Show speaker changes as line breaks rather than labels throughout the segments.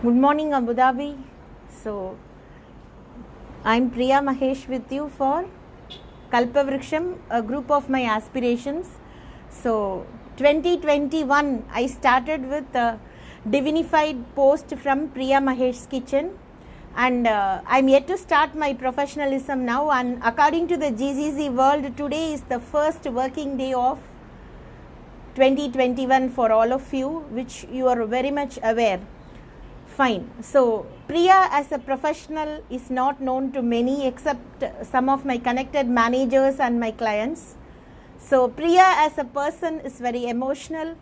Good morning, Abu Dhabi. So, I'm Priya Mahesh with you for Kalpavriksham, a group of my aspirations. So, 2021, I started with a divinified post from Priya Mahesh's kitchen, and I'm yet to start my professionalism now. And according to the GCC world, today is the first working day of 2021 for all of you, which you are very much aware. Fine. So, Priya as a professional is not known to many except some of my connected managers and my clients. So, Priya as a person is very emotional.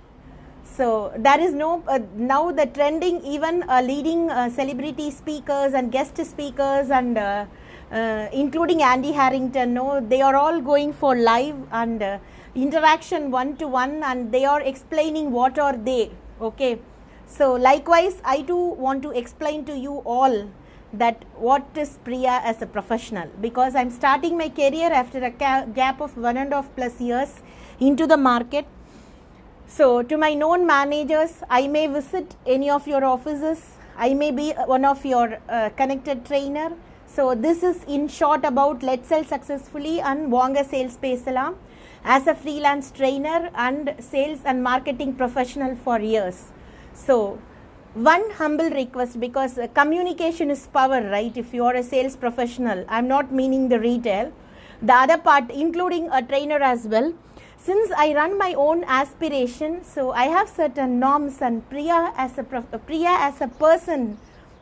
So, there is no, now the trending, even leading celebrity speakers and guest speakers and including Andy Harrington, no, they are all going for live and interaction one-to-one, and they are explaining what are they, okay. So, likewise, I too want to explain to you all that what is Priya as a professional, because I am starting my career after a gap of 1.5+ years into the market. So, to my known managers, I may visit any of your offices, I may be one of your connected trainer. So, this is in short about Let's Sell Successfully and Vanga Sales Pesalam as a freelance trainer and sales and marketing professional for years. So, one humble request, because communication is power, right? If you are a sales professional, I am not meaning the retail, the other part including a trainer as well. Since I run my own aspiration, so I have certain norms, and Priya as a person,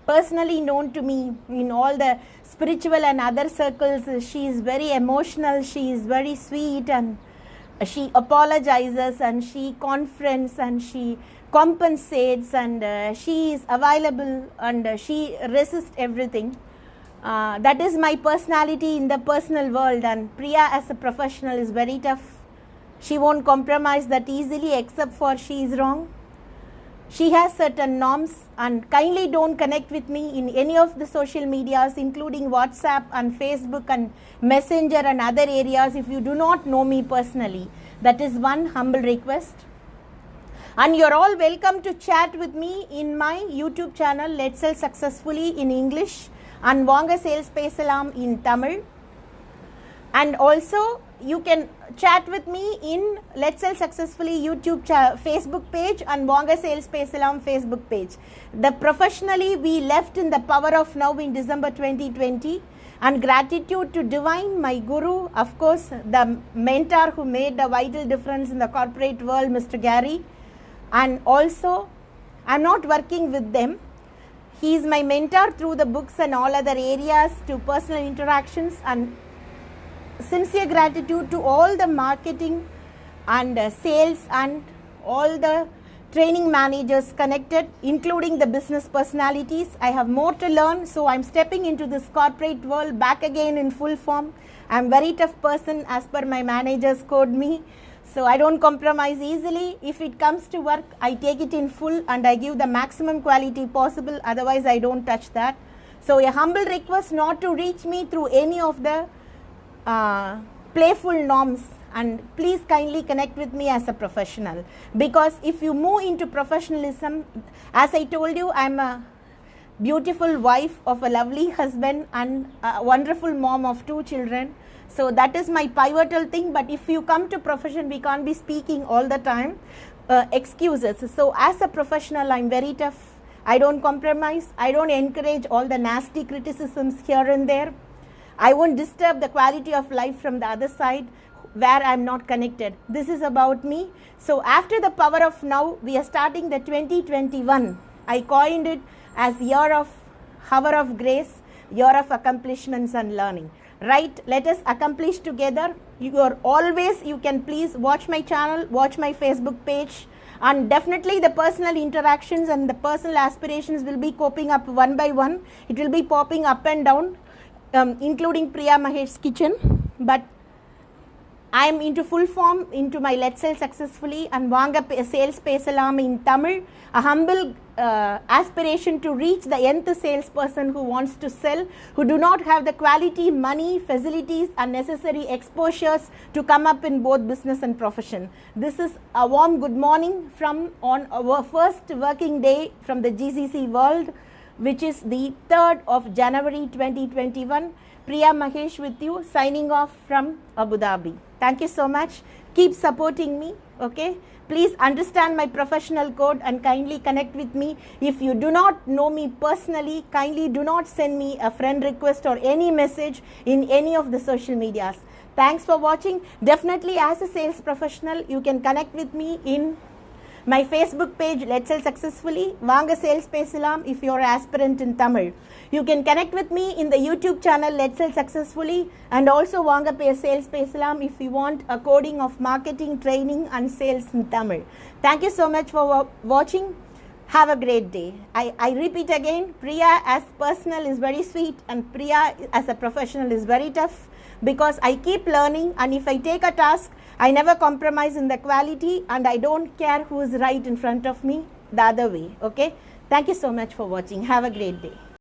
personally known to me in all the spiritual and other circles, she is very emotional, she is very sweet, and she apologizes and she confronts and she compensates, and she is available and she resists everything. That is my personality in the personal world, and Priya as a professional is very tough. She won't compromise that easily except for she is wrong. She has certain norms, and kindly don't connect with me in any of the social medias including WhatsApp and Facebook and Messenger and other areas if you do not know me personally. That is one humble request. And you're all welcome to chat with me in my YouTube channel Let's Sell Successfully in English and Vanga Sales Pesalam in Tamil. And also you can chat with me in Let's Sell Successfully YouTube Facebook page and Vanga Sales Pesalam Facebook page. The professionally we left in the power of now in December 2020. And gratitude to Divine, my guru, of course, the mentor who made a vital difference in the corporate world, Mr. Gary. And also, I'm not working with them. He is my mentor through the books and all other areas to personal interactions, and sincere gratitude to all the marketing and sales and all the training managers connected, including the business personalities. I have more to learn, so I'm stepping into this corporate world back again in full form. I'm very tough person as per my managers code me. So I don't compromise easily. If it comes to work, I take it in full and I give the maximum quality possible. Otherwise, I don't touch that. So a humble request not to reach me through any of the playful norms, and please kindly connect with me as a professional, because if you move into professionalism, as I told you, I'm a beautiful wife of a lovely husband and a wonderful mom of 2 children. So that is my pivotal thing. But if you come to profession, we can't be speaking all the time excuses. So as a professional, I'm very tough. I don't compromise. I don't encourage all the nasty criticisms here and there. I won't disturb the quality of life from the other side where I'm not connected. This is about me. So after the power of now, we are starting the 2021. I coined it as year of hour of grace, year of accomplishments and learning. Right, let us accomplish together. You are always, you can please watch my channel, watch my Facebook page, and definitely the personal interactions and the personal aspirations will be coping up one by one. It will be popping up and down, including Priya Mahesh's kitchen. But I am into full form into my Let's Sell Successfully and Vanga Sales Pesalam in Tamil. A humble aspiration to reach the nth salesperson who wants to sell, who do not have the quality, money, facilities and necessary exposures to come up in both business and profession. This is a warm good morning from on our first working day from the GCC world. which is the 3rd of January 2021. Priya Mahesh with you, signing off from Abu Dhabi. Thank you so much. Keep supporting me, okay? Please understand my professional code and kindly connect with me. If you do not know me personally, kindly do not send me a friend request or any message in any of the social medias. Thanks for watching. Definitely, as a sales professional, you can connect with me in my Facebook page, Let's Sell Successfully. Vanga Sales Pesalam if you are an aspirant in Tamil. You can connect with me in the YouTube channel Let's Sell Successfully, and also Vanga Sales Pesalam if you want a coding of marketing, training and sales in Tamil. Thank you so much for watching. Have a great day. I repeat again, Priya as personal is very sweet and Priya as a professional is very tough, because I keep learning, and if I take a task, I never compromise in the quality, and I don't care who is right in front of me, the other way. Okay. Thank you so much for watching. Have a great day.